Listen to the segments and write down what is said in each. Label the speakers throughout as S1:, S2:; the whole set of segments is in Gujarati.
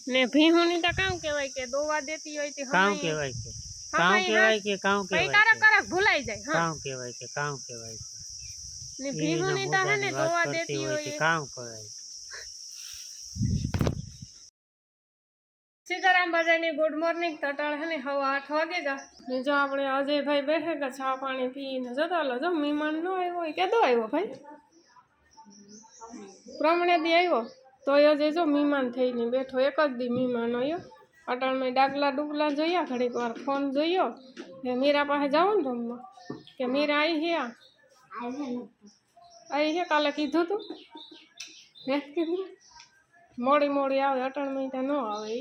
S1: ને ભીહુની તો કામ કહેવાય કે દોવા દેતી હોય તે
S2: કામ કહેવાય કે કામ કહેવાય કે કામ કહેવાય
S1: કારક કારક ભૂલાઈ જાય
S2: કામ કહેવાય કે કામ કહેવાય
S1: ને ભીહુની તો હે ને દોવા દેતી હોય
S2: કામ કહેવાય।
S1: સીતાराम बजानी गुड मॉर्निंग तटाड़ है ने हवा 8 वागेगा ने जो अपने अजय भाई बैठेगा चा पानी पीने जता लो जो मेहमान न आयो केदो आयो भाई प्रमाणे दी आयो तो अजय जो मेहमान थईने बैठो एक ज दी मेहमान आयो अटाण में डागला डुगला जोया घड़ी वार फोन जोयो के मीरा पासे जाओ ने रमवा के मीरा आई है काले कीधुं तू हे कीधुं मोड़ी मोड़ी आवे अटाण में त न आवे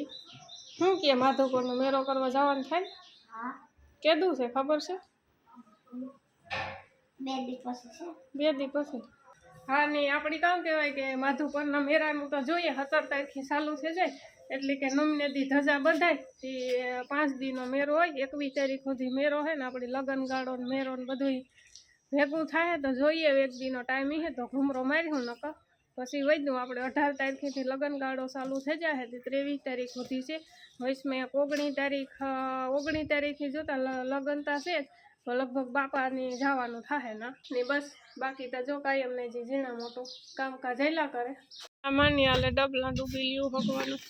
S1: શું કે માધુપુરનો મેળો કરવા જવાનું થાય? હા કેદું છે ખબર છે? 2 દી પછી હા ને આપણી કામ કહેવાય કે માધુપુરના મેળાનું તો જોઈએ 17 તારીખથી ચાલુ થઈ જાય એટલે કે નમને દી ધજા બધાય તે 5 દીનો મેળો હોય 21 તારીખ સુધી મેળો હે ને આપણી લગન ગાળો ને મેળો ને બધું ભેગું થાય તો જોઈએ એક દીનો ટાઈમ હે તો ઘૂમરો માર્યું નકર પછી વૈદું આપણે 18 તારીખથી લગન ગાળો ચાલુ થઈ જાય તે 23 તારીખ સુધી છે વૈસમાં 19 તારીખથી જોતા લગનતા છે તો લગભગ બાપાની જવાનું થાય ને બસ બાકી તો જો કાંઈ અમને જે ઝીણા મોટું કામકાજ હેલા કરે માની હાલે ડબલા ડૂબીલ્યું હકવાનું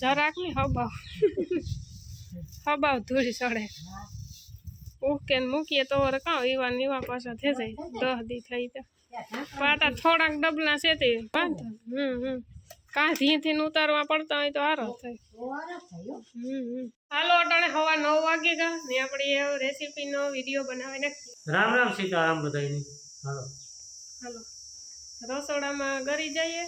S1: જરાક ની હબાવ ધૂળી ચડે ઉકે મૂકીએ તો કાં એવા પાછા થઈ જાય 10 દી થઈ તો પાટા થોડાક ડબલા છે તે વાંધો કાંધીથી ઉતારવા પડતા હોય તો હારો થાય હાલો અટાણે હવા 9 વાગે ગા ને આપણી રેસીપીનો વિડીયો બનાવી નાખીએ
S2: રામ રામ સીતારામ બધાયને હાલો
S1: હાલો રસોડામાં ગરી જઈએ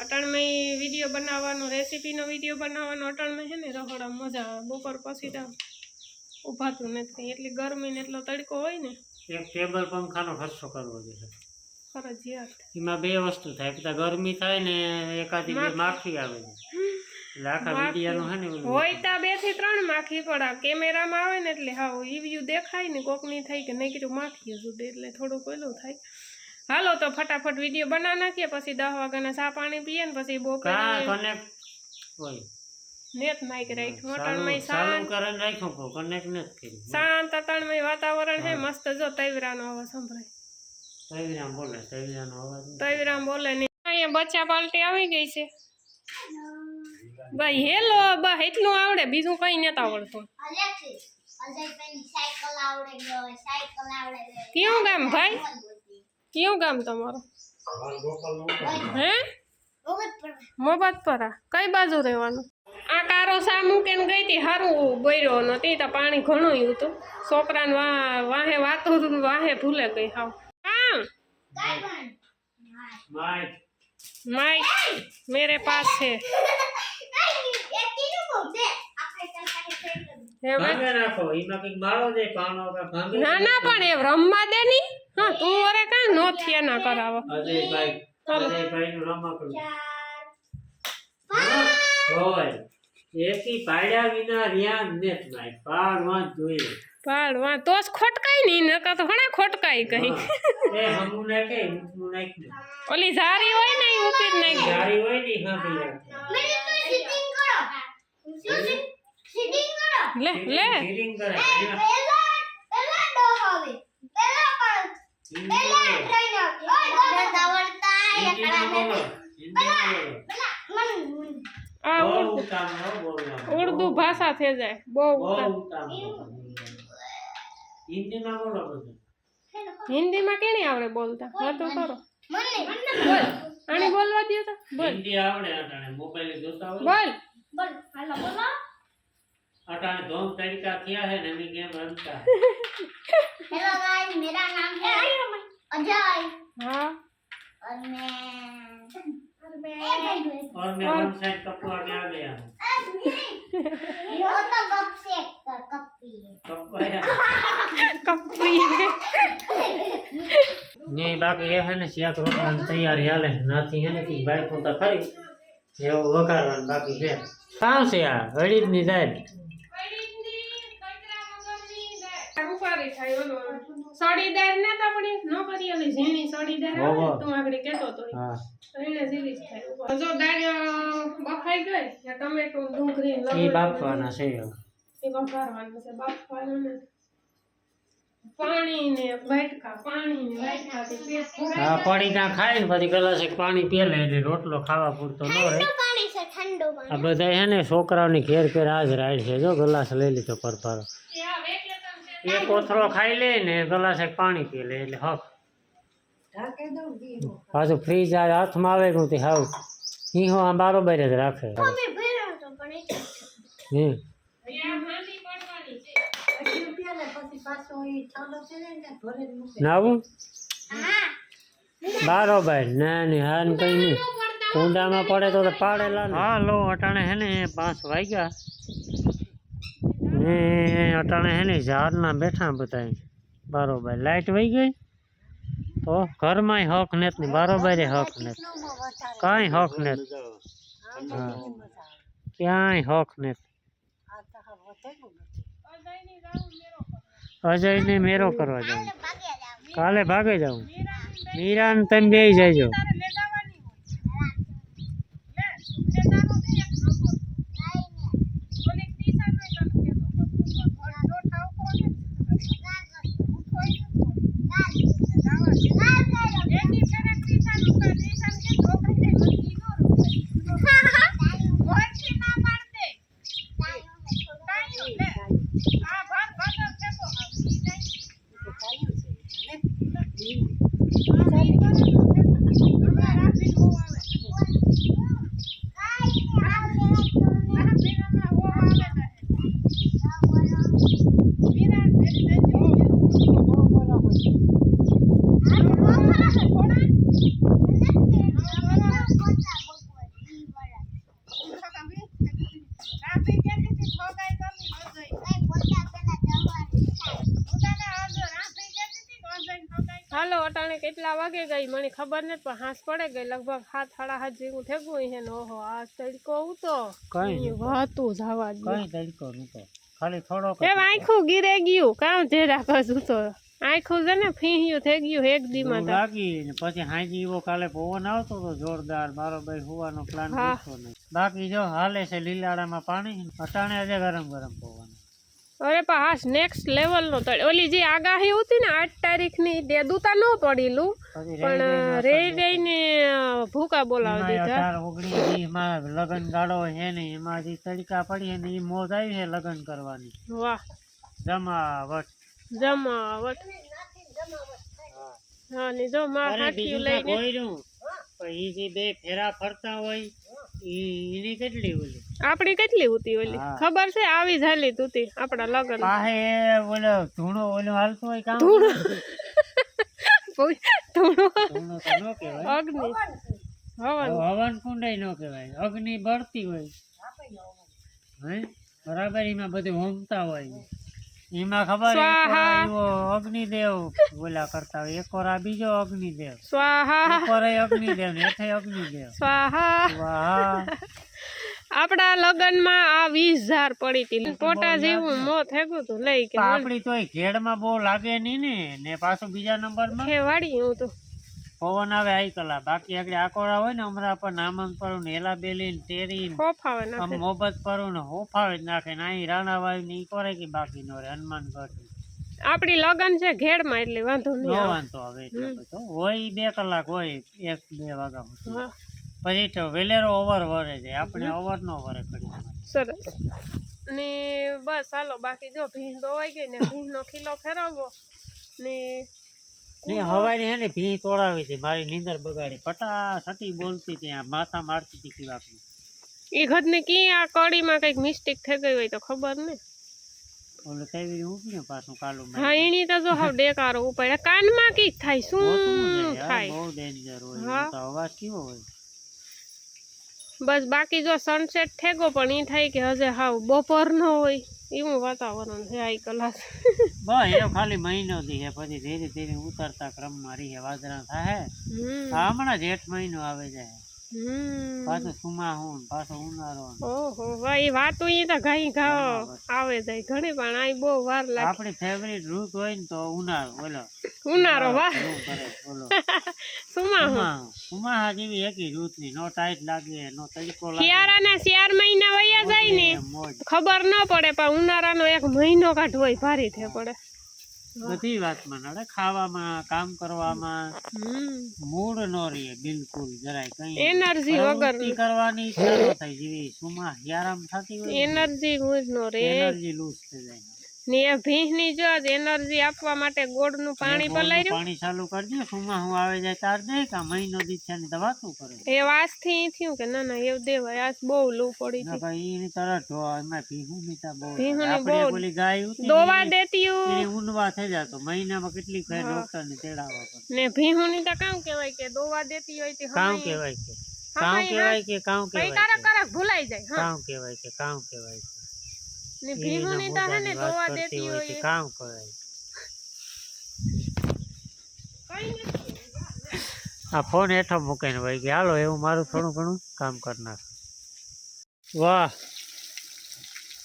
S1: અટાણમાં વિડીયો બનાવવાનો રેસીપીનો વિડીયો બનાવવાનો અટાણમાં છે ને રસોડામાં મજા આવે બપોર પછી તો ઉભાતું નથી એટલી ગરમી ને એટલો તડકો હોય ને
S2: એક ટેબલ પંખાનો ખર્ચો કરવો જોઈએ
S1: ફરજિયાત
S2: એમાં 2 વસ્તુ થાય કે ગરમી થાય ને એકાદી બે માખી આવે છે એટલે આખા વિડીયાનું હે ને
S1: હોય તો 2 થી 3 માખી પડા કેમેરામાં આવે ને એટલે હા ઈવ્યુ દેખાય ને કોકની થાય કે નહીં કીધું માખી સુધી એટલે થોડું પેલું થાય હાલો તો ફટાફટ વિડીયો બનાવી નાખીએ પછી 10 વાગ્યાના ચા પાણી પીએ ને પછી બપોરે
S2: કનેક્ટ હોય
S1: નેટ માઈક રાખ્યું અટાણમાં શાંત
S2: કરીને રાખ્યું કો કનેક્ટ નથી કર્યું
S1: શાંત અટાણમાં વાતાવરણ હે મસ્ત જો તૈવરાનો અવાજ સંભળાય તૈવરામ બોલે ને અહીંયા બચ્ચા પાલટી આવી ગઈ છે ભાઈ હેલો બા એટલું આવડે બીજું કઈ નતા આવડતું કયું ગામ ભાઈ કયું ગામ તમારું હે મોબતપરા કઈ બાજુ રહેવાનું આ કારો સા મૂકીને ગઈ હતી સારું બોર્યો નતી તો પાણી ઘણું હતું છોકરાને વાહે વાતું વાહે ભૂલે ગઈ હાવ हाँ माइक मेरे पास है ना ना पण ए रम्मा दे नी हां तू ओरे का नो थिया ना कराव
S2: अजय भाई नु रम्मा करू होय एकी पाड्या विना रिया नेत माइक पाडवा જોઈએ
S1: પાડવા તો જ ખોટકાઈ નહીં નકર તો ઘણા ખોટકાઈ કઈ
S2: એ હમુ ને કે હું નાખ દે
S1: ઓલી ઝારી હોય ને ઈ ઉપર નાખ
S2: ઝારી હોય ને હા ભઈ
S3: મને તો સિટિંગ કરો સિટિંગ કરો
S1: લે લે
S2: સિટિંગ કરે
S3: પેલા ડો હવે પેલા ટ્રેન ઓય દવડતા એકડા
S1: આ ઉર્દू भाषा થઈ જાય બહુ हिंदी में केनी आवड़े बोलता वातो करो
S3: મને
S1: बोल आनी बोलवा दियो तो बोल
S2: हिंदी आवड़े अटाणे मोबाइल जोता हो
S1: बोल
S3: બોલ હાલો બોલો
S2: अटाणे धोम तरीका किया है ने गेम रमता
S3: हेलो गाइस मेरा नाम है अजय
S1: हां
S3: और मैं
S2: वन साइड कपड़ा के आ गया
S3: ये तो कप से कपी
S1: कपड़ी
S2: नहीं बाकी ये है ने सिया तो तैयारी हाले नाथी है ने की भाई को तो खरी ये वकारवान बाकी है कहां से आ हड़ीद ની જાય
S1: हड़ीद ની કચરા મગરની જાય રૂપારી થાય ઓલો સળીદાર ને તો આપણી નોકરી ઓલી ઝીણી સળીદાર આવે ને,
S2: ઓહો.
S1: તું આગળ કહેતો તો ઈ.
S2: હા
S1: તો એને ઝીલી જ થાય. જો દાળ બફાઈ ગઈ ને ટમેટું ડુંગળી
S2: એ
S1: લસણ
S2: બાફવાના છે હવે.
S1: એ વઘારવાનું છે બાફવાનું ને પાણી ને વાટકાથી પેટ
S2: હા
S1: ભરાય
S2: પડી ત્યાં ખાય ને પછી ગ્લાસ એક પાણી પી લે એટલે રોટલો ખાવા પૂરતો ન રહે.
S3: ઠંડુ પાણી છે ઠંડુ
S2: આ
S3: પાણી
S2: બધા હે ને છોકરાઓની ઘેર ઘેર આજ રાઈડ છે. જો ગ્લાસ લઈ લીધો પરપારો,
S1: આ વેકેશન છે
S2: એક કોથળો ખાઈ લે ને ગ્લાસ એક પાણી પી લે એટલે હક. પાછું ફ્રીજ આ હાથમાં આવે કે હાવ ઈહો આ બારોબાર જ રાખે.
S3: અમે ભર્યો તો પણ એટલે
S2: હમ
S1: આ માંડી પડવાની છે
S2: નાવું
S3: હા
S2: બારોબાર ના ને હા ને કઈ નહીં. કુંડામાં પડે તો પાડેલા ને. હા લો અટાણે હે ને 5 વાગ્યા ને અટાણે હે ને ઝાડના બેઠા બધા બારોબાર. લાઈટ વહી ગઈ તો ઘરમાં હક નેત ને બારોબારે હક નેત, કાંઈ હક નેત. હા ક્યાંય હક નેત. અજયને મેરો કરવા જાઉં,
S3: ભાગે જાવ
S2: કાલે ભાગે જાઉં. મીરા ને તમે બે જજો.
S1: તારે લે જવાની હોય લે લેતાનો છે એક નંબર ઓલી દિશા નો તને કેતો દોઠા ઉપર ને એની ફેરે દિશા નું કે દિશા કે ઢોકળી દે ઈ નો મોરથી ના પાડતે કાયો લે આ ભાર ભાદર ફેકો ઈ હાલો અટાણે કેટલા વાગે ગઈ મને ખબર નથી પણ હાંસ પડે ગઈ લગભગ 7:30 જેવું થેગું છે ને ઓહો આ તડકો ઉતો
S2: કઈ
S1: વાતું જવા દે
S2: કઈ તડકો નતો, ખાલી થોડોક
S1: એમ આખું ગીરે ગયું કામ જેરા કશું તો આખું છે ને ફીહ્યું થઈ ગયું એક દીમાં તો
S2: લાગી ને પછી હાંજી એવો કાલે પવન આવતો તો જોરદાર. બારોબાર હુવાનો પ્લાન
S1: હા.
S2: કરતો નહીં. બાકી જો હાલે છે લીલાડામાં પાણી અટાણે આજે ગરમ ગરમ પવન.
S1: અરે પણ હાસ નેક્સ્ટ લેવલ નો તળ ઓલી જે આગાહી હતી ને 8 તારીખની તે દૂતા ન પડેલું
S2: પછી
S1: પણ રહી રહીને ભૂકા બોલાવી દીધા.
S2: 18-19 માં લગન ગાળો છે ને એમાં જે તડકા પડી ને એ મોજ આવી છે લગન કરવાની.
S1: વાહ
S2: જમાવટ.
S1: જમાવટ. હા ને જો માં
S2: અરે
S1: હાથિયું
S2: બીજું
S1: લઈને
S2: કોયરું પણ ઈ જે બે ફેરા ફરતા હોય એની કેટલી ઓલી
S1: આપણી કેટલી ઉતી ઓલી
S2: હા.
S1: ખબર છે આવી જાલી તૂતી આપણા લગન
S2: પાહે ઓલો ધૂણો ઓલો હાલતો હોય કામ
S1: ધૂણો
S2: ધૂણો તો ન કહેવાય,
S1: અગ્નિ હવન
S2: હવન કુંડાઈ ન કહેવાય, અગ્નિ બળતી હોય હે બરાબર. એમાં બધું હોમતા હોય એમાં ખબર
S1: સ્વાહા.
S2: એવો અગ્નિદેવ બોલા કરતા હોય, એક વાર આ બીજો અગ્નિદેવ,
S1: સ્વાહા
S2: ઉપર અગ્નિદેવ ને હેઠે અગ્નિદેવ.
S1: સ્વાહા.
S2: વાહ
S1: આપણા લગનમાં આ 20,000 પડી હતી પોટા જેવું મોત હેગું તું લઈ કે
S2: આપડી તોય ઘેડમાં બહુ લાગે નહીં ને પાછું બીજા નંબરમાં
S1: હે વાડી હું તો
S2: પવન આવે આઈ કલા. બાકી આગળ આકોડા હોય ને હમણાં પણ નામન પરું ને હેલા બેલી ને તેરી ને
S1: ખોફાવે
S2: આમ
S1: નાખે
S2: મોહબ્બત પરું ને હોફાવે જ નાખે ને અહીં રાણાવાયું ને ઈ કરે કે બાકી નો રે હનુમાનગઢ
S1: આપડી લગન છે ઘેડમાં એટલે વાંધો
S2: નો
S1: નહીં આવે.
S2: વાંધો આવે એટલે બધો હોય 2 કલાક હોય 1-2 વાગ્યા સુધી.
S1: હા,
S2: પછી તો વેલેરો ઓવર વરે જાય, આપણે ઓવર નો વરે કરી.
S1: સરસ ને બસ હાલો બાકી જો ભીંડ દોવાઈ ગઈ ને ભીંડનો ખીલો ફેરવવો ને
S2: ને હવારી હે ને ભી તોડાવી હતી, મારી નીંદર બગાડી, ફટાફટી બોલતી ત્યાં માથા મારતી હતી કિવાકની.
S1: એ ઘરને કી આ કડીમાં કઈક મિસ્ટેક થઈ ગઈ હોય તો ખબર ને.
S2: ઓલે કેવી ઉપડ્યો પાછું કાલું
S1: હા એની તો જો હાવ ડેકારો ઉપાડે કાનમાં કી થાય શું થાય.
S2: બહુ ડેન્જર હોય
S1: હા.
S2: એનો તો અવાજ કેવો હોય.
S1: બસ બાકી જો સનસેટ થેગો પણ ઈ થાય કે હજે હાવ બપોર નો હોય એવું વાતાવરણ છે આ કલાક.
S2: બસ એ ખાલી મહિનો દી હે, પછી ધીરે ધીરે ઉતરતા ક્રમમાં રહી વાદળા થાય.
S1: હમ
S2: હમણાં જેઠ મહિનો આવે જાય.
S1: હમ
S2: પાછું સુમાહું ને પાછો ઉનાળો ને.
S1: ઓહો ભાઈ વાતું ઈ તો ઘાઈ ઘાવ આવે જાય ઘણી પણ આ બહુ વાર લાગે
S2: આપણી ફેવરિટ ઋતુ હોય ને તો ઉનાળો બોલો
S1: ઉનાળો વાહ
S2: શું કરે બોલો
S1: સુમાહું
S2: ઉમાહા જેવી એકી ઋત ની નો ટાઈટ લાગે નો તડકો લાગે
S1: શિયાળાના 4 મહિના વયા જાય ને
S2: મોજ
S1: ખબર ન પડે પણ ઉનાળાનો 1 મહિનો કાઢવો હોય ભારી થે પડે
S2: બધી વાતમાં નડે ખાવામાં કામ કરવામાં મૂડ નો રહે બિલકુલ જરાય કઈ
S1: એનર્જી વગર
S2: પ્રવૃત્તિ કરવાની ઈચ્છા ન થાય જેવી સુમા યારામ થતી હોય
S1: એનર્જી મૂજ નો રે
S2: એનર્જી લૂઝ થઈ જાય
S1: ને એ ભીંસની જો એનર્જી આપવા માટે ગોળનું પાણી પલાળ્યું
S2: પાણી ચાલુ કરજો સુમા હું આવે જાય તાર દે કા મહિનો દીઠ દવા શું કરે
S1: એ વાસથી થયું કે ના ના એવું દેવાય આજ બહુ લૂ પડી
S2: ના
S1: હતી
S2: ભાઈ એની તરત એમાં ભીહું નીતા બહુ
S1: ભીહુંની
S2: આપણે
S1: બહુ
S2: બોલી ગાય ઉતી
S1: દોવા દેતી
S2: એની ઊંડવા થઈ જાતો મહિનામાં કેટલી ફેર ડોક્ટર ને તેડાવવા પડે
S1: ને ભીહુંની તો કામ કહેવાય કે દોવા દેતી હોય તે
S2: કામ કહેવાય કે કામ કહેવાય કે કામ
S1: કઈ
S2: કહેવાય
S1: કારક કારક ભૂલાઈ જાય હા
S2: કામ કહેવાય કે કામ કહેવાય કે
S1: ને ભીહુંની તો હે ને દોવા દેતી
S2: હોય
S1: હોય
S2: કામ કહેવાય
S1: કઈ નથી
S2: આ ફોન હેઠો મૂકીને ભાઈ કે હાલો એવું મારું થોડું ઘણું કામ કરી નાખ વાહ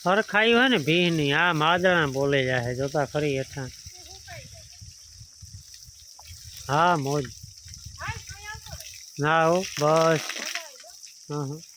S2: હરખાઈ હોય ને ભીની આ માદણા બોલે જાય જોતા ખરી હેઠા હા મોજ ના હો બસ હા હા